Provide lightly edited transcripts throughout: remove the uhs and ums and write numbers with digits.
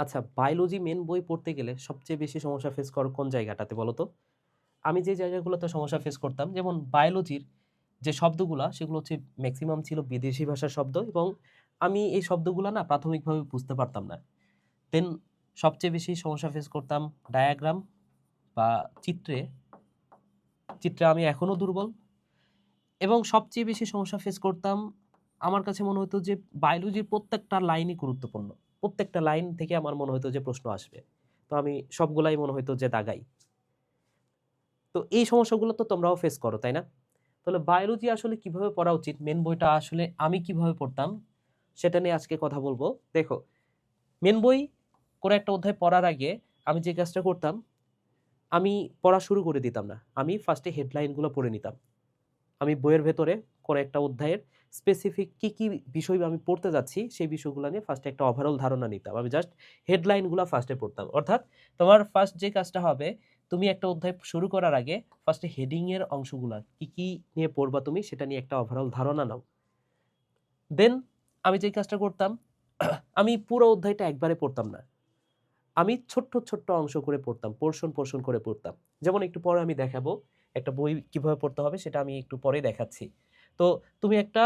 আচ্ছা, biology main বই পড়তে গেলে সবচেয়ে বেশি সমস্যা ফেস করো কোন জায়গাটাতে বলো তো? আমি যে জায়গাগুলোতে সমস্যা ফেস করতাম যেমন বায়োলজির যে শব্দগুলা সেগুলো হচ্ছে মেক্সিমাম ছিল বিদেশি ভাষার শব্দ এবং আমি এই শব্দগুলা না প্রাথমিকভাবে বুঝতে পারতাম না। দেন সবচেয়ে বেশি সমস্যা ফেস করতাম ডায়াগ্রাম বা চিত্রে। চিত্রে আমি এখনো দুর্বল এবং সবচেয়ে বেশি সমস্যা ফেস করতাম আমার কাছে মনে হতো যে বায়োলজির প্রত্যেকটা লাইনই গুরুত্বপূর্ণ। প্রত্যেকটা লাইন থেকে আমার মনে হতো যে প্রশ্ন আসবে। তো আমি সবগুলাই মনে হইতো যে দাগাই। তো এই সমস্যাগুলো তো তোমরাও ফেস করো, তাই না? তাহলে বায়োলজি আসলে কিভাবে পড়া উচিত? মেন বইটা আসলে আমি কিভাবে পড়তাম সেটা নিয়ে আজকে কথা বলবো। দেখো, মেন বই কোনো একটা অধ্যায় পড়ার আগে আমি যে কাজটা করতাম, আমি পড়া শুরু করে দিতাম না। আমি ফার্স্টে হেডলাইনগুলো পড়ে নিতাম। আমি বইয়ের ভেতরে কোনো একটা অধ্যায়ের স্পেসিফিক কি বিষয় আমি পড়তে যাচ্ছি, সেই বিষয়গুলো নিয়ে ফার্স্টে একটা ওভারঅল ধারণা নিতাম। আমি জাস্ট হেডলাইনগুলা ফার্স্টে পড়তাম। অর্থাৎ তোমার ফার্স্ট যে কাজটা হবে, তুমি একটা অধ্যায় শুরু করার আগে ফার্স্টে হেডিং এর অংশগুলা কি নিয়ে পড়বা তুমি সেটা নিয়ে একটা ওভারঅল ধারণা নাও। দেন আমি যে কাজটা করতাম, আমি পুরো অধ্যায়টা একবারে পড়তাম না। আমি ছোট্ট অংশ করে পড়তাম। পোরশন করে পড়তাম। যেমন একটু পরে আমি দেখাবো, একটা বই কিভাবে পড়তে হবে সেটা আমি একটু পরে দেখাচ্ছি। তো তুমি একটা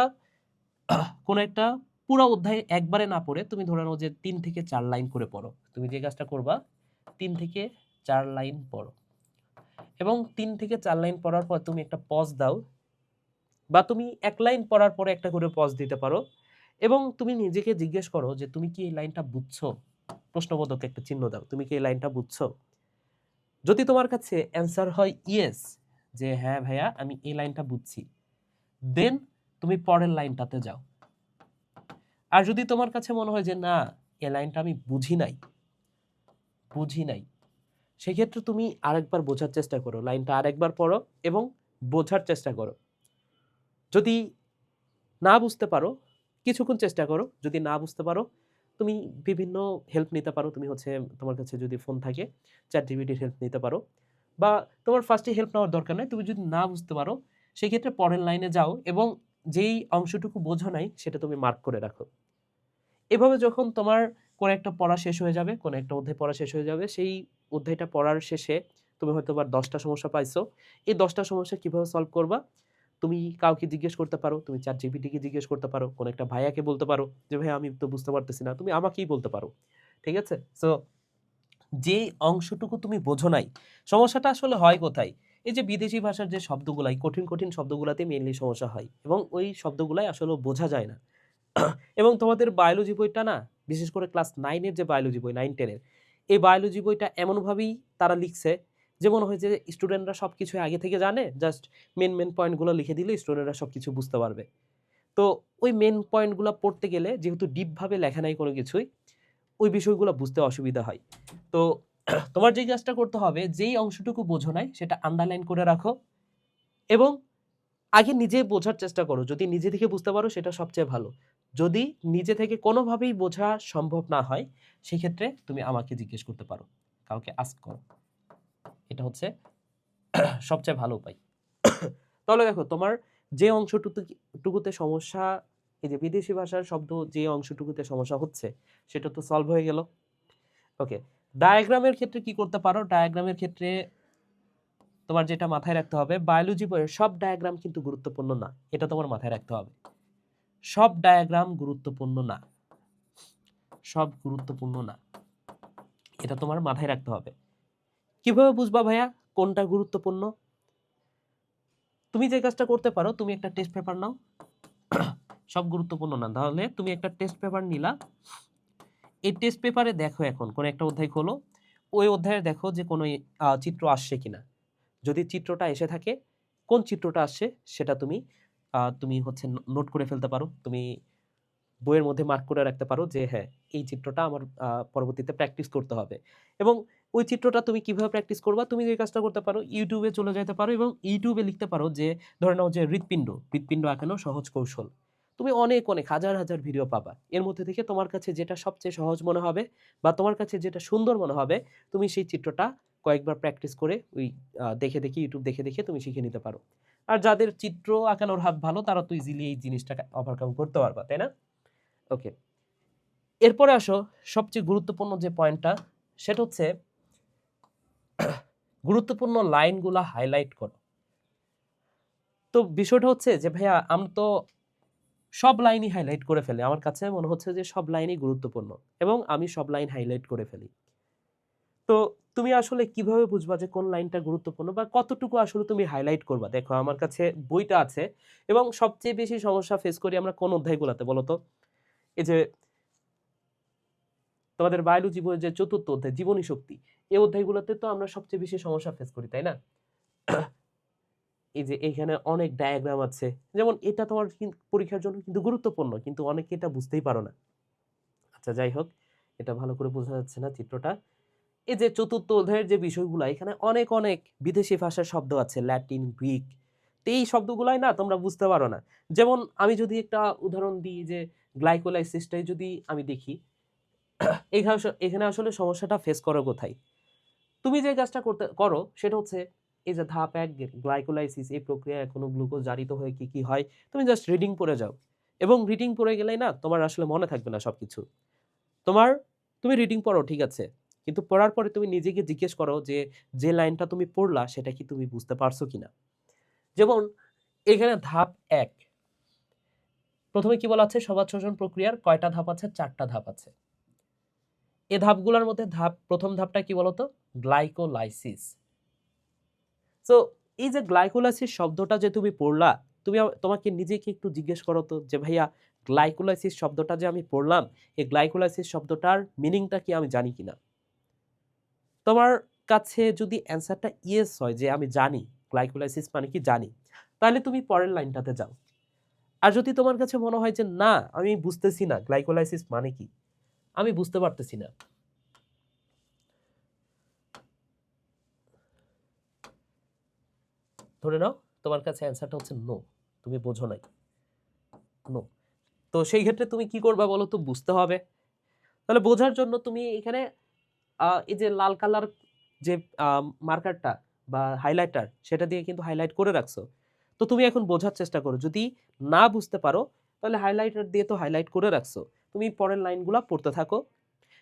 কোন একটা পুরা অধ্যায় একবারে না পড়ে তুমি ধরে নাও যে ৩ থেকে ৪ লাইন করে পড়ো। তুমি যে কাজটা করবা ৩ থেকে ৪ লাইন পড়ো। এবং ৩ থেকে ৪ লাইন পড়ার পর তুমি একটা পজ দাও বা তুমি ১ লাইন পড়ার পরে একটা করে পজ দিতে পারো এবং তুমি নিজেকে জিজ্ঞেস করো যে তুমি কি এই লাইনটা বুঝছো? প্রশ্নবোধক একটা চিহ্ন দাও। তুমি কি এই লাইনটা বুঝছো? যদি তোমার কাছে অ্যান্সার হয় ইয়েস, যে হ্যাঁ ভাইয়া আমি এই লাইনটা বুঝছি, দেন তুমি পরের লাইনটাতে যাও। আর যদি তোমার কাছে মনে হয় যে না, এই লাইনটা আমি বুঝি নাই, সেক্ষেত্রে তুমি আরেকবার বোঝার চেষ্টা করো, লাইনটা আরেকবার পড়ো এবং বোঝার চেষ্টা করো। যদি না বুঝতে পারো, কিছুক্ষণ চেষ্টা করো। যদি না বুঝতে পারো, তুমি বিভিন্ন হেল্প নিতে পারো। তুমি হচ্ছে তোমার কাছে যদি ফোন থাকে, ChatGPT-র হেল্প নিতে পারো। বা তোমার ফার্স্টে হেল্প নেওয়ার দরকার নাই। তুমি যদি না বুঝতে পারো, সেক্ষেত্রে পরের লাইনে যাও এবং যেই অংশটুকু বোঝো নাই, সেটা তুমি মার্ক করে রাখো। এভাবে যখন তোমার কোনো একটা পড়া শেষ হয়ে যাবে, কোনো একটা অধ্যায় পড়া শেষ হয়ে যাবে, সেই অধ্যায়টা পড়ার শেষে তুমি হয়তোবা ১০ টা সমস্যা পাইছো। এই ১০ টা সমস্যা কিভাবে সলভ করবা? তুমি কাউকে জিজ্ঞেস করতে পারো, তুমি ChatGPT কে জিজ্ঞেস করতে পারো, কোনো একটা ভাইয়াকে বলতে পারো যে, "ভাইয়া আমি তো বুঝতে পারতেছি না।" তুমি আমাকেই বলতে পারো। ঠিক আছে? সো যে অংশটুকু তুমি বোঝো নাই, সমস্যাটা আসলে হয় কোথায়? এই যে বিদেশি ভাষার যে শব্দগুলাই, কঠিন শব্দগুলাতে মেইনলি সমস্যা হয় এবং ওই শব্দগুলাই আসলে বোঝা যায় না। এবং তোমাদের বায়োলজি বইটা না, বিশেষ করে ক্লাস 9 এর যে বায়োলজি বই, 9-10 এর, এই বায়োলজি বইটা এমনভাবেই তারা লিখছে যে মনে হয় যে স্টুডেন্টরা সবকিছু আগে থেকে জানে। জাস্ট মেইন পয়েন্টগুলো লিখে দিলে স্টুডেন্টরা সবকিছু বুঝতে পারবে। তো ওই মেইন পয়েন্টগুলা পড়তে গেলে যেহেতু ডিপ ভাবে লেখা নাই কোনো কিছুই, ওই বিষয়গুলো বুঝতে অসুবিধা হয়। তো তোমার যে কাজটা করতে হবে, যেই অংশটুকু বোঝো নাই সেটা আন্ডারলাইন করে রাখো এবং আগে নিজে বোঝার চেষ্টা করো। যদি নিজে থেকে বুঝতে পারো সেটা সবচেয়ে ভালো। যদি নিজে থেকে কোনোভাবেই বোঝা সম্ভব না হয়, সেক্ষেত্রে তুমি আমাকে জিজ্ঞেস করতে পারো। কাউকে আস্ক করো। এটা হচ্ছে সবচেয়ে ভালো উপায়। তাহলে দেখো, তোমার যে টুকুতে সমস্যা, এই যে বিদেশি ভাষার শব্দ যে অংশটুকুতে সমস্যা হচ্ছে, সেটা তো সলভ হয়ে গেল। ওকে। ডায়াগ্রামের ক্ষেত্রে কি করতে পারো? ডায়াগ্রামের ক্ষেত্রে তোমার যেটা মাথায় রাখতে হবে, বায়োলজি বইয়ের সব ডায়াগ্রাম কিন্তু গুরুত্বপূর্ণ না। এটা তোমার মাথায় রাখতে হবে। সব ডায়াগ্রাম গুরুত্বপূর্ণ না। সব গুরুত্বপূর্ণ না। এটা তোমার মাথায় রাখতে হবে। কিভাবে বুঝবা ভাইয়া কোনটা গুরুত্বপূর্ণ? তুমি যে কাজটা করতে পারো, তুমি একটা টেস্ট পেপার নাও। সব গুরুত্বপূর্ণ না। তাহলে তুমি একটা টেস্ট পেপার নিলা। এই টেস্ট পেপারে দেখো, এখন কোন একটা অধ্যায় খোলো। ওই অধ্যায়ে দেখো যে কোনো চিত্র আসছে কিনা। যদি চিত্রটা এসে থাকে, কোন চিত্রটা আসছে সেটা তুমি হচ্ছে নোট করে ফেলতে পারো। তুমি বইয়ের মধ্যে মার্ক করে রাখতে পারো যে হ্যাঁ, এই চিত্রটা আমার পরবর্তীতে প্র্যাকটিস করতে হবে। এবং ওই চিত্রটা তুমি কিভাবে প্র্যাকটিস করবা? তুমি যে কাজটা করতে পারো, ইউটিউবে চলে যেতে পারো এবং ইউটিউবে লিখতে পারো যে ধরে নাও যে হৃৎপিণ্ড আঁকানোর সহজ কৌশল। তুমি অনেক হাজার ভিডিও পাবা। এর মধ্যে থেকে তোমার কাছে যেটা সবচেয়ে সহজ মনে হবে বা তোমার কাছে যেটা সুন্দর মনে হবে, তুমি সেই চিত্রটা কয়েকবার প্র্যাকটিস করে ওই দেখে ইউটিউব দেখে তুমি শিখে নিতে পারো। আর যাদের চিত্র আঁকানোর হাত ভালো, তারা তো ইজিলি এই জিনিসটাকে ওভারকাম করতে পারবা, তাই না? ওকে। এরপরে আসো সবচেয়ে গুরুত্বপূর্ণ যে পয়েন্টটা, সেটা হচ্ছে গুরুত্বপূর্ণ লাইনগুলা হাইলাইট করো। তো বিষয়টা হচ্ছে যে ভাইয়া আমরা তো সব লাইনই হাইলাইট করে ফেলি, আমার কাছে মনে হচ্ছে যে সব লাইনই গুরুত্বপূর্ণ এবং আমি সব লাইন হাইলাইট করে ফেলি। তো তুমি আসলে কিভাবে বুঝবা যে কোন লাইনটা গুরুত্বপূর্ণ বা কতটুকু আসলে তুমি হাইলাইট করবা? দেখো আমার কাছে বইটা আছে এবং সবচেয়ে বেশি সমস্যা ফেস করি আমরা কোন অধ্যায়গুলোতে বলো তো? এই যে তোমাদের বায়োলজি বইয়ের যে ৪র্থ অধ্যায় জীবনী শক্তি, এই অধ্যায়গুলোতে তো আমরা সবচেয়ে বেশি সমস্যা ফেস করি, তাই না? এই যে এইখানে অনেক ডায়াগ্রাম আছে। যেমন এটা তোমার পরীক্ষার জন্য কিন্তু গুরুত্বপূর্ণ, কিন্তু অনেকে এটা বুঝতেই পারো না। আচ্ছা যাই হোক, এটা ভালো করে বোঝা যাচ্ছে না চিত্রটা। এই যে ৪র্থ অধ্যায়ের যে বিষয়গুলা, এখানে অনেক অনেক বিদেশি ভাষার শব্দ আছে, ল্যাটিন, গ্রিক। তো এই শব্দগুলাই না তোমরা বুঝতে পারো না। যেমন আমি যদি একটা উদাহরণ দিই যে গ্লাইকোলাইসিসটাই যদি আমি দেখি, এখানে আসলে সমস্যাটা ফেস করো কোথায়? তুমি যে কাজটা করো সেটা হচ্ছে এই যে ধাপ ১ গ্লাইকোলাইসিস, এই প্রক্রিয়ায় কোনো গ্লুকোজ জারিত হয়ে কি, কি হয় তুমি জাস্ট রিডিং পড়ে যাও। এবং রিডিং পড়ে গেলেই না তোমার আসলে মনে থাকবে না সবকিছু। তোমার তুমি রিডিং পড়ো ঠিক আছে। কিন্তু পড়ার পরে তুমি নিজেকে জিজ্ঞেস করো যে, যে লাইনটা তুমি পড়লা সেটা কি তুমি বুঝতে পারছো কিনা? যেমন এখানে ধাপ ১, ১ম এ কি বলা আছে? সবাত শ্বসন প্রক্রিয়ার কয়টা ধাপ আছে? ৪ টা ধাপ আছে। এই ধাপগুলোর মধ্যে ১ম ধাপটা কি বলতো? গ্লাইকোলাইসিস। সো এই যে গ্লাইকোলাইসিস শব্দটা যে তুমি পড়লা, তুমি তোমাকে নিজেকে একটু জিজ্ঞেস করো তো যে ভাইয়া গ্লাইকোলাইসিস শব্দটা যে আমি পড়লাম, এই গ্লাইকোলাইসিস শব্দটার মিনিংটা কি আমি জানি কিনা? তোমার কাছে যদি অ্যান্সারটা ইয়েস হয় যে আমি জানি, গ্লাইকোলাইসিস মানে কি জানি, তাহলে তুমি পরের লাইনটাতে যাও। আর যদি তোমার কাছে মনে হয় যে না আমি বুঝতেছি না গ্লাইকোলাইসিস মানে কি, আমি বুঝতে পারতেছি না, ধরে নাও তোমার কাছে অ্যান্সারটা হচ্ছে নো, তুমি বোঝো নাই, নো। তো সেই ক্ষেত্রে তুমি কি করবা বলো তো? বুঝতে হবে। তাহলে বোঝার জন্য তুমি এখানে এই যে লাল কালার যে মার্কারটা বা হাইলাইটার, সেটা দিয়ে কিন্তু হাইলাইট করে রাখছো। তো তুমি এখন বোঝার চেষ্টা করো। যদি না বুঝতে পারো তাহলে হাইলাইটার দিয়ে তো হাইলাইট করে রাখছো। তুমি পরের লাইনগুলা পড়তে থাকো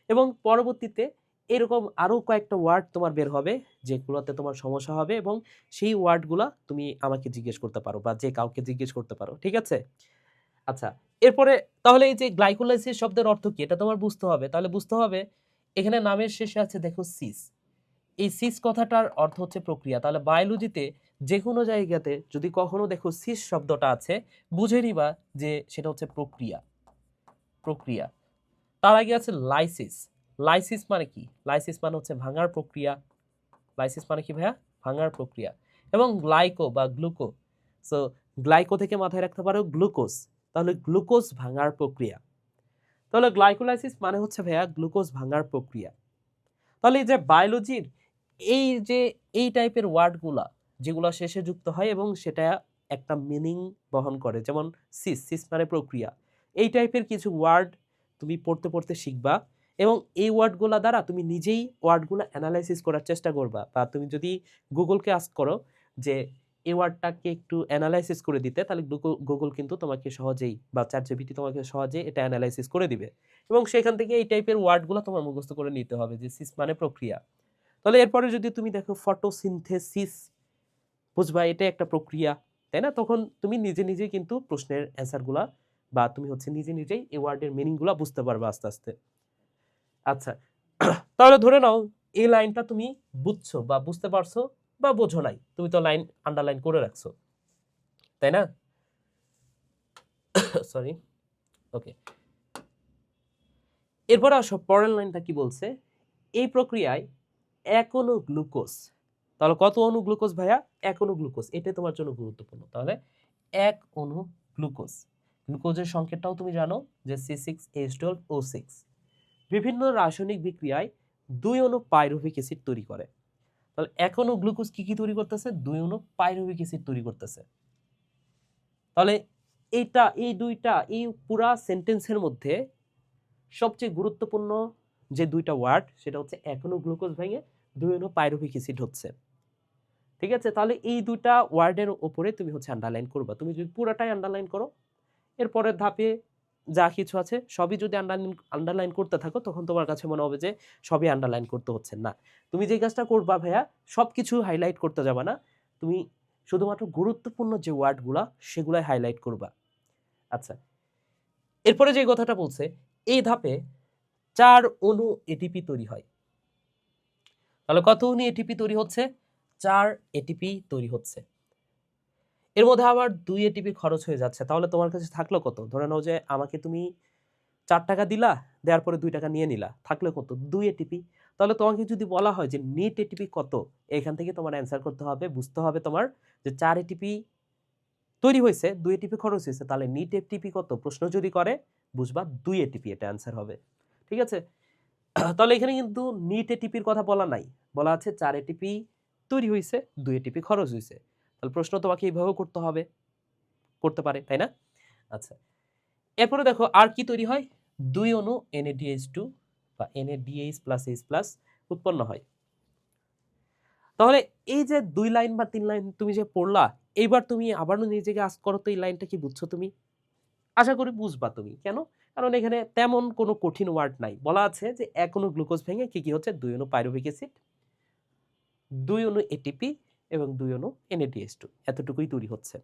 এবং পরবর্তীতে এরকম আরো কয়েকটা ওয়ার্ড তোমার বের হবে যেগুলোতে তোমার সমস্যা হবে এবং সেই ওয়ার্ডগুলা তুমি আমাকে জিজ্ঞেস করতে পারো বা যে কাউকে জিজ্ঞেস করতে পারো। ঠিক আছে? আচ্ছা, এরপরে তাহলে এই যে গ্লাইকোলাইসিস শব্দের অর্থ কি? এটা তোমার বুঝতে হবে। তাহলে বুঝতে হবে এখানে নামের শেষে আছে দেখো সিস। এই সিস কথাটার অর্থ হচ্ছে প্রক্রিয়া। তাহলে বায়োলজিতে যেকোনো জায়গাতে যদি কখনো দেখো সিস শব্দটা আছে, বুঝে নিবা যে সেটা হচ্ছে প্রক্রিয়া। প্রক্রিয়া। তার আগে আছে লাইসিস। লাইসিস মানে কি? লাইসিস মানে হচ্ছে ভাঙার প্রক্রিয়া। লাইসিস মানে কি ভাইয়া? ভাঙার প্রক্রিয়া। এবং গ্লাইকো বা গ্লুকো। সো গ্লাইকো থেকে মাথায় রাখতে পারো গ্লুকোজ। তাহলে গ্লুকোজ ভাঙার প্রক্রিয়া। তাহলে গ্লাইকোলাইসিস মানে হচ্ছে ভাইয়া গ্লুকোজ ভাঙার প্রক্রিয়া। তাহলে এই যে বায়োলজির এই যে এই টাইপের ওয়ার্ডগুলা যেগুলা শেষে যুক্ত হয় এবং সেটা একটা মিনিং বহন করে, যেমন সিস, সিস মানে প্রক্রিয়া। এই টাইপের কিছু ওয়ার্ড তুমি পড়তে পড়তে শিখবা এবং এই ওয়ার্ডগুলা দ্বারা তুমি নিজেই ওয়ার্ডগুলো অ্যানালাইসিস করার চেষ্টা করবা। বা তুমি যদি গুগলকে আস্ক করো যে এই ওয়ার্ডটাকে একটু অ্যানালাইসিস করে দিতে, তাহলে গুগল কিন্তু তোমাকে সহজেই বা চ্যাটজিপিটি তোমাকে সহজেই এটা অ্যানালাইসিস করে দিবে এবং সেখান থেকে এই টাইপের ওয়ার্ডগুলো তোমার মুখস্থ করে নিতে হবে যে সিস মানে প্রক্রিয়া। তাহলে এরপরে যদি তুমি দেখো ফটোসিনথেসিস, বুঝবা এটা একটা প্রক্রিয়া, তাই না? তখন তুমি নিজে নিজেই কিন্তু প্রশ্নের অ্যান্সারগুলা বা তুমি হচ্ছে নিজে নিজেই এই ওয়ার্ডের মিনিংগুলা বুঝতে পারবে আস্তে আস্তে। আচ্ছা, তাহলে ধরে নাও এই লাইনটা তুমি বুঝছো বা বুঝতে পারছো বা বোঝো নাই, তুমি তো লাইন আন্ডারলাইন করে রাখছো, তাই না? সরি, ওকে। এরপর আসো পরের লাইনটা কি বলছে? এই প্রক্রিয়ায় ১ অণু গ্লুকোজ। তাহলে কত অণু গ্লুকোজ ভাইয়া? ১ অণু গ্লুকোজ। এটাই তোমার জন্য গুরুত্বপূর্ণ। তাহলে ১ অণু গ্লুকোজ। গ্লুকোজের সংকেতটাও তুমি জানো যে C6H12O6। বিভিন্ন রাসায়নিক বিক্রিয়ায় ২ অণু পাইরুভিক অ্যাসিড তৈরি করে। তাহলে ১ অণু গ্লুকোজ কি, কি তৈরি করতেছে? ২ অণু পাইরুভিক অ্যাসিড তৈরি করতেছে। তাহলে এই ২টা এই পুরা সেন্টেন্সের মধ্যে সবচেয়ে গুরুত্বপূর্ণ যে ২টা ওয়ার্ড সেটা হচ্ছে ১ অণু গ্লুকোজ ভেঙে ২ অণু পাইরুভিক অ্যাসিড হচ্ছে। ঠিক আছে? তাহলে এই ২টা ওয়ার্ডের উপরে তুমি হচ্ছে আন্ডারলাইন করবা। তুমি যদি পুরাটাই আন্ডারলাইন করো, এর পরের ধাপে যা কিছু আছে সবই যদি আন্ডারলাইন করতে থাকো তখন তোমার কাছে মনে হবে যে সবই আন্ডারলাইন করতে হচ্ছে না। তুমি যে কাজটা করবা ভাইয়া, সবকিছু হাইলাইট করতে যাবা না, তুমি শুধুমাত্র গুরুত্বপূর্ণ যে ওয়ার্ডগুলা সেগুলাই হাইলাইট করবা। আচ্ছা, এরপরে যে কথাটা বলছে, এই ধাপে 4 অণু এটিপি তৈরি হয়। তাহলে কত অণু এটিপি তৈরি হচ্ছে? 4 এটিপি তৈরি হচ্ছে। এর মধ্যে আবার 2 এটিপি খরচ হয়ে যাচ্ছে। তাহলে তোমার কাছে থাকলো কত? ধরে নাও যে আমাকে তুমি 4 টাকা দিলা, দেওয়ার পরে 2 টাকা নিয়ে নিলা, থাকলো কত? 2 এটিপি। তাহলে তোমাকে যদি বলা হয় যে নেট এটিপি কত, এখান থেকে তোমার অ্যান্সার করতে হবে, বুঝতে হবে তোমার যে 4 এটিপি তৈরি হয়েছে, 2 এটিপি খরচ হয়েছে, তাহলে নিট এটিপি কত? প্রশ্ন যদি করে বুঝবা 2 এটিপি, এটা অ্যান্সার হবে। ঠিক আছে? তাহলে এখানে কিন্তু নিট এটিপির কথা বলা নাই, বলা আছে 4 এটিপি তৈরি হয়েছে, 2 এটিপি খরচ হয়েছে। তাহলে প্রশ্ন তোমাকে এইভাবেও করতে হবে, করতে পারে, তাই না? আচ্ছা, এরপরে দেখো আর কি তৈরি হয়? 2 অণু NADH2 বা NADH+H+ উৎপন্ন হয়। তাহলে এই যে 2 লাইন বা 3 লাইন তুমি যে পড়লা, এইবার তুমি আবারও নিজেকে আস্ক করো তো এই লাইনটা কি বুঝছো তুমি? আশা করি বুঝবা তুমি। কেন? কারণ এখানে তেমন কোনো কঠিন ওয়ার্ড নাই। বলা আছে যে এক অণু গ্লুকোজ ভেঙে কি হচ্ছে? 2 অণু পাইরুভিক অ্যাসিড, 2 অণু ATP এবং 2 অণু NADH2, এতটুকুই তৈরি হচ্ছে,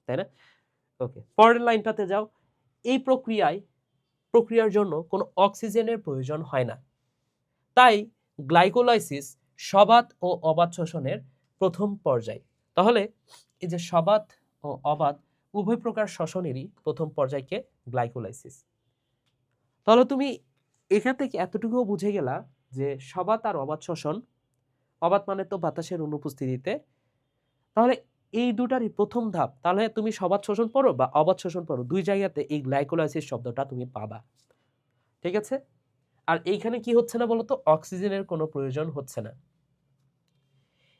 তাই না? ওকে, পরের লাইনটাতে যাও। এই প্রক্রিয়ার জন্য কোনো অক্সিজেনের প্রয়োজন হয় না। তাই গ্লাইকোলাইসিস সবাত ও অবাত শ্বসনের প্রথম পর্যায়। তাহলে এই যে সবাত ও অবাত উভয় প্রকার শ্বসনেরই প্রথম পর্যায়কে গ্লাইকোলাইসিস। তাহলে তুমি এখান থেকে এতটুকুও বুঝে গেলা যে সবাত আর অবাত শ্বসন, অবাত মানে তো বাতাসের অনুপস্থিতিতে, তাহলে এই দুটারই প্রথম ধাপ। তাহলে তুমি সবাত শোষণ পড়ো বা অবাত শোষণ পড়ো, দুই জায়গাতে এই গ্লাইকোলাইসিস শব্দটা তুমি পাবা। ঠিক আছে? আর এইখানে কি হচ্ছে না বলতো? অক্সিজেনের কোনো প্রয়োজন হচ্ছে না।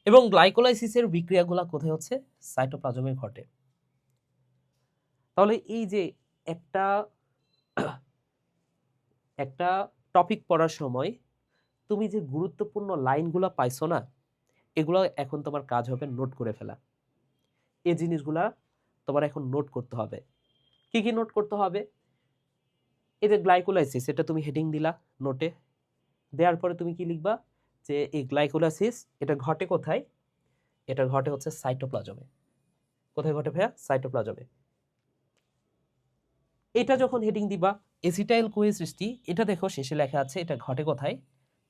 এবং গ্লাইকোলাইসিসের বিক্রিয়াগুলো কোথায় হচ্ছে? সাইটোপ্লাজমে ঘটে। তাহলে এই যে একটা একটা টপিক পড়ার সময় তুমি যে গুরুত্বপূর্ণ লাইনগুলো পাইছো না, এগুলো এখন তোমার কাজ হবে নোট করে ফেলা। এই জিনিসগুলা তোমার এখন নোট করতে হবে। কি কি নোট করতে হবে? এই যে গ্লাইকোলাইসিস, এটা তুমি হেডিং দিলা নোটে, দেওয়ার পরে তুমি কি লিখবা? যে এই গ্লাইকোলাইসিস এটা ঘটে কোথায়? এটা ঘটে হচ্ছে সাইটোপ্লাজমে। কোথায় ঘটে ভাইয়া? সাইটোপ্লাজমে। এটা যখন হেডিং দিবা, এসিটাইল কোয়ে সৃষ্টি, এটা দেখো শেষে লেখা আছে এটা ঘটে কোথায়?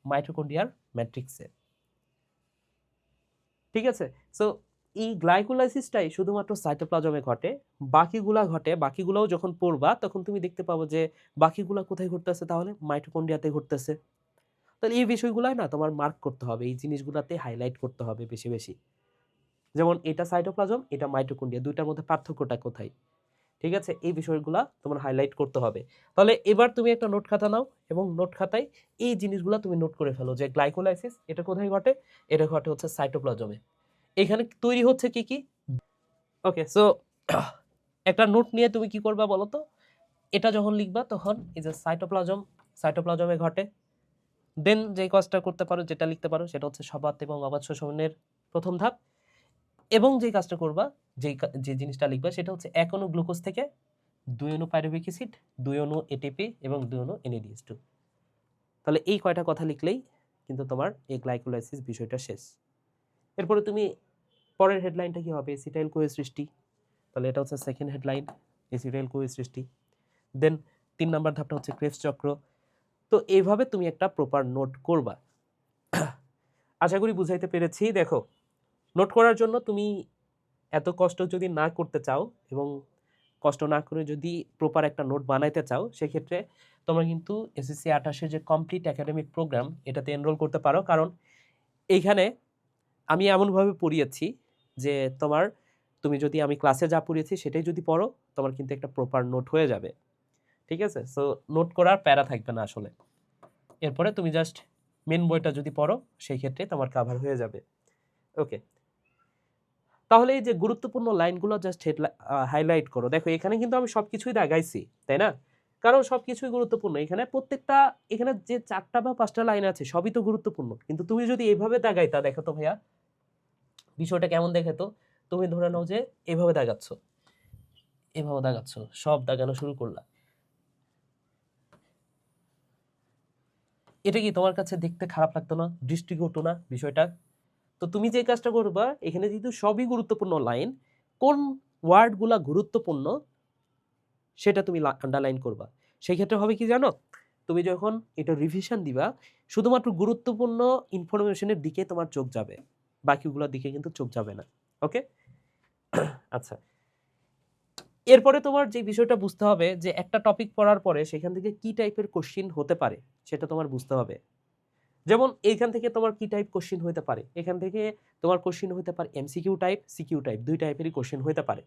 মাইটোকন্ড্রিয়ার ম্যাট্রিক্সে। ঠিক আছে? সো এই গ্লাইকোলাইসিসটাই শুধুমাত্র সাইটোপ্লাজমে ঘটে, বাকিগুলা ঘটে, বাকিগুলোও যখন পড়বা তখন তুমি দেখতে পাবো যে বাকিগুলা কোথায় ঘটতেছে? তাহলে মাইটোকন্ড্রিয়াতে ঘটতেছে। তাহলে এই বিষয়গুলাই না তোমার মার্ক করতে হবে, এই জিনিসগুলাতে হাইলাইট করতে হবে বেশি বেশি। যেমন এটা সাইটোপ্লাজম, এটা মাইটোকন্ড্রিয়া, দুইটার মধ্যে পার্থক্যটা কোথায়? ঠিক আছে? এই বিষয়গুলা তোমার হাইলাইট করতে হবে। তাহলে এবার তুমি একটা নোট খাতা নাও এবং নোট খাতায় এই জিনিসগুলা তুমি নোট করে ফেলো যে গ্লাইকোলাইসিস এটা কোথায় ঘটে? এটা ঘটে হচ্ছে সাইটোপ্লাজমে। এখানে তৈরি হচ্ছে কি কি? ওকে, সো একটা নোট নিয়ে তুমি কি করবা বলো তো? এটা যখন লিখবা তখন এই যে সাইটোপ্লাজমে ঘটে, দেন যে কাজটা করতে পারো, যেটা লিখতে পারো সেটা হচ্ছে সবাত এবং অবাত শ্বসনের প্রথম ধাপ। এবং যে কাজটা করবা, যে জিনিসটা লিখবা সেটা হচ্ছে এক অণু গ্লুকোজ থেকে 2 অণু পাইরুভিক অ্যাসিড, 2 অণু এটিপি এবং 2 অণু NADH2। তাহলে এই কয়টা কথা লিখলেই কিন্তু তোমার এই গ্লাইকোলাইসিস বিষয়টা শেষ। এরপরে তুমি পরের হেডলাইনটা কি হবে? এসিটাইল কোয়ে সৃষ্টি। তাহলে এটা হচ্ছে সেকেন্ড হেডলাইন, এসিটাইল কোয়ে সৃষ্টি। দেন 3 নাম্বার ধাপটা হচ্ছে ক্রেবস চক্র। তো এইভাবে তুমি একটা প্রপার নোট করবা। আশা করি বুঝাইতে পেরেছি। দেখো, নোট করার জন্য তুমি এত কষ্ট যদি না করতে চাও এবং কষ্ট না করে যদি প্রপার একটা নোট বানাইতে চাও, সেক্ষেত্রে তোমরা কিন্তু SSC 28 যে কমপ্লিট একাডেমিক প্রোগ্রাম, এটাতে এনরোল করতে পারো। কারণ এইখানে আমি এমনভাবে পড়িয়েছি যে তুমি যদি আমি ক্লাসে যা পড়িয়েছি সেটাই যদি পড়ো, তোমার কিন্তু একটা প্রপার নোট হয়ে যাবে। ঠিক আছে? সো নোট করার প্যারা থাকবে না আসলে। এরপরে তুমি জাস্ট মেন বইটা যদি পড়ো, সেই ক্ষেত্রে তোমার কাভার হয়ে যাবে। ওকে, তাহলে এই যে গুরুত্বপূর্ণ লাইনগুলো জাস্ট হাইলাইট করো। দেখো এখানে কিন্তু আমি সবকিছুই দাগাইছি, তাই না? কারণ সবকিছুই গুরুত্বপূর্ণ। এখানে যে 4টা বা 5টা লাইন আছে সবই তো গুরুত্বপূর্ণ। কিন্তু তুমি যদি এইভাবে দাগাইতা, দেখো তো ভাইয়া বিষয়টা কেমন দেখে তো? তুমি ধরে নাও যে এভাবে দাগাচ্ছ, সব দাগানো শুরু করলা। এটা কি তোমার কাছে দেখতে খারাপ লাগতো না, দৃষ্টিকটু না বিষয়টা? তো তুমি যে কাজটা করবা, এখানে যেহেতু সবই গুরুত্বপূর্ণ লাইন, কোন ওয়ার্ডগুলা গুরুত্বপূর্ণ সেটা তুমি আন্ডারলাইন করবা। সেই ক্ষেত্রে হবে কি জানো, তুমি যখন এটা রিভিশন দিবা, শুধুমাত্র গুরুত্বপূর্ণ ইনফরমেশনের দিকে তোমার চোখ যাবে, বাকিগুলোর দিকে কিন্তু চোখ যাবে না। ওকে, আচ্ছা। এরপরে তোমার যে বিষয়টা বুঝতে হবে যে একটা টপিক পড়ার পরে সেখান থেকে কি টাইপের কোশ্চিন হতে পারে সেটা তোমার বুঝতে হবে। যেমন এইখান থেকে তোমার কি টাইপ কোশ্চিন হতে পারে, এখান থেকে তোমার কোশ্চিন হতে পারে এমসিকিউ টাইপ, সিকিউ টাইপ, দুই টাইপেরই কোশ্চিন হতে পারে।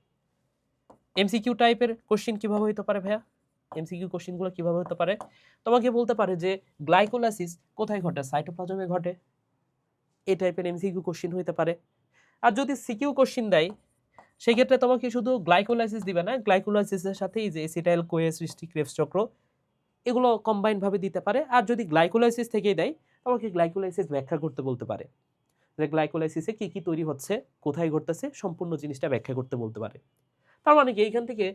এমসিকিউ টাইপের কোশ্চিন কিভাবে হতে পারে ভাইয়া? এমসিকিউ কোশ্চিনগুলো কিভাবে হতে পারে? তোমাকে বলতে পারে যে গ্লাইকোলাইসিস কোথায় ঘটে, সাইটোপ্লাজমে ঘটে, এই টাইপের এমসিকিউ কোশ্চিন হতে পারে। আর যদি সিকিউ কোশ্চিন দেয় সেই ক্ষেত্রে তোমাকে শুধু গ্লাইকোলাইসিস দিবে না, গ্লাইকোলাইসিসের সাথে এই যে এসিটাইল কোয়ে সৃষ্টি ক্রেবস চক্র এগুলো কম্বাইন ভাবে দিতে পারে। আর যদি গ্লাইকোলাইসিস থেকেই দেয় তোমাকে গ্লাইকোলাইসিস ব্যাখ্যা করতে বলতে পারে, যে গ্লাইকোলাইসিসে কি কি তৈরি হচ্ছে, কোথায় ঘটতেছে, সম্পূর্ণ জিনিসটা ব্যাখ্যা করতে বলতে পারে। তার মানে কি এইখান থেকে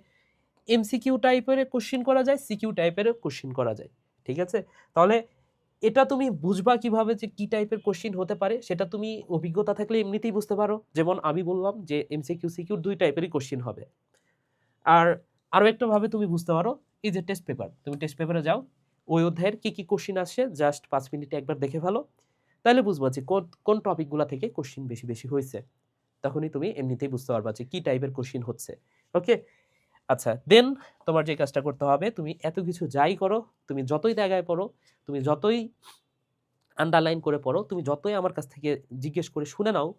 এমসিকিউ টাইপের কোশ্চিন করা যায়, সিকিউ টাইপের কোশ্চিন করা যায়। ঠিক আছে, তাহলে এটা তুমি বুঝবা কিভাবে যে কি টাইপের কোশ্চিন হতে পারে, সেটা তুমি অভিজ্ঞতা থাকলে এমনিতেই বুঝতে পারো। যেমন আমি বললাম যে এমসিকিউ সিকিউ দুই টাইপেরই কোশ্চিন হবে। আর আরো একটা ভাবে তুমি বুঝতে পারো, এই যে টেস্ট পেপার, তুমি টেস্ট পেপারে যাও, ওই অধ্যায়ের কি কি কোশ্চিন আসছে জাস্ট 5 মিনিটে একবার দেখে ফেলো, তাহলে বুঝবা যে কোন টপিকগুলো থেকে কোশ্চিন বেশি বেশি হয়েছে। তখনই তুমি এমনিতেই বুঝতে পারবা যে কি টাইপের কোশ্চিন হচ্ছে। ওকে, আচ্ছা। দেন তোমার যে কাজটা করতে হবে, তুমি এত কিছু যাই করো, তুমি যতই জায়গায় পড়ো, তুমি যতই আন্ডারলাইন করে পড়ো, তুমি যতই আমার কাছ থেকে জিজ্ঞেস করে শুনে নাও,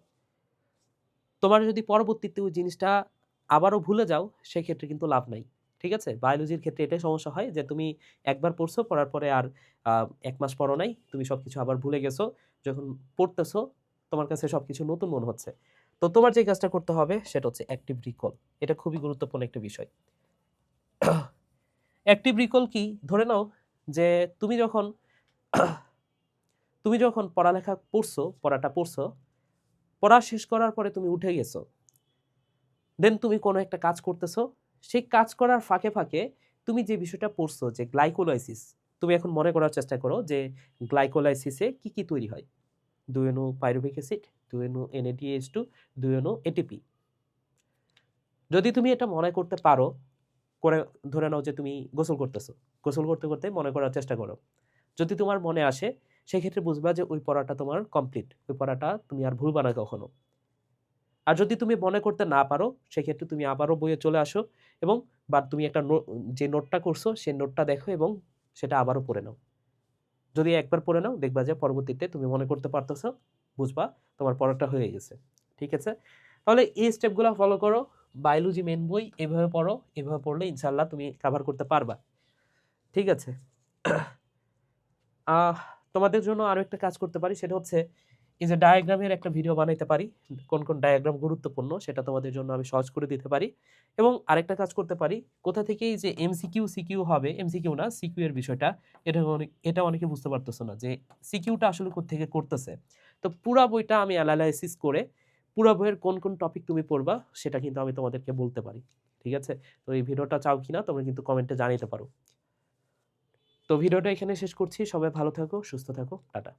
তোমার যদি পরবর্তীতে ওই জিনিসটা আবারও ভুলে যাও সেক্ষেত্রে কিন্তু লাভ নাই। ঠিক আছে, বায়োলজির ক্ষেত্রে এটাই সমস্যা হয় যে তুমি একবার পড়ছো, পড়ার পরে আর 1 মাস পড়ো নাই, তুমি সবকিছু আবার ভুলে গেছো। যখন পড়তেছো তোমার কাছে সবকিছু নতুন মনে হচ্ছে। তো তোমার যে কাজটা করতে হবে সেটা হচ্ছে অ্যাক্টিভ রিকল। এটা খুবই গুরুত্বপূর্ণ একটা বিষয়। অ্যাক্টিভ রিকল কি, ধরে নাও যে তুমি যখন পড়ালেখা পড়ছো, পড়া শেষ করার পরে তুমি উঠে গেছো, দেন তুমি কোনো একটা কাজ করতেছো, সেই কাজ করার ফাঁকে ফাঁকে তুমি যে বিষয়টা পড়ছো যে গ্লাইকোলাইসিস, তুমি এখন মনে করার চেষ্টা করো যে গ্লাইকোলাইসিসে কি কি তৈরি হয়। 2 পাইরুভিক অ্যাসিড, 2 NADH2, 2 ATP। যদি তুমি এটা মনে করতে পারো, করে ধরে নাও যে তুমি গোসল করতেছো, গোসল করতে করতে মনে করার চেষ্টা করো, যদি তোমার মনে আসে সেক্ষেত্রে বুঝবা যে ওই পড়াটা তোমার কমপ্লিট, ওই পড়াটা তুমি আর ভুলবা না কখনো। আর যদি তুমি মনে করতে না পারো সেক্ষেত্রে তুমি আবারও বইয়ে চলে আসো এবং বা তুমি একটা যে নোটটা করছো সেই নোটটা দেখো এবং সেটা আবারও পড়ে নাও। যদি একবার পড়ে নাও দেখবা যে পরবর্তীতে তুমি মনে করতে পারতেছো, বুঝবা তোমার পড়াটা হয়ে গেছে। ঠিক আছে, তাহলে এই স্টেপগুলো ফলো করো। বায়োলজি মেন বই এভাবে পড়ো, এভাবে পড়লে ইনশাল্লাহ তুমি কভার করতে পারবা। ঠিক আছে, আহ তোমাদের জন্য আরো একটা কাজ করতে পারি, সেটা হচ্ছে এই যে ডায়াগ্রামের একটা ভিডিও বানাইতে পারি, কোন কোন ডায়াগ্রাম গুরুত্বপূর্ণ সেটা তোমাদের জন্য আমি সহজ করে দিতে পারি। এবং আরেকটা কাজ করতে পারি, কোথা থেকে এই যে এমসিকিউ সিকিউ হবে, এমসিকিউ না সিকিউ এর বিষয়টা, এটা অনেকে বুঝতে পারতেছো না যে সিকিউটা আসলে কোত্থেকে করতেছে। তো পুরা বইটা আমি অ্যানালাইসিস করে পুরা বইয়ের কোন কোন টপিক তুমি পড়বা সেটা কিন্তু আমি তোমাদেরকে বলতে পারি। ঠিক আছে, তো এই ভিডিওটা চাও কিনা তোমরা কিন্তু কমেন্টে জানাতে পারো। তো ভিডিওটা এখানে শেষ করছি, সবাই ভালো থাকো, সুস্থ থাকো, টাটা।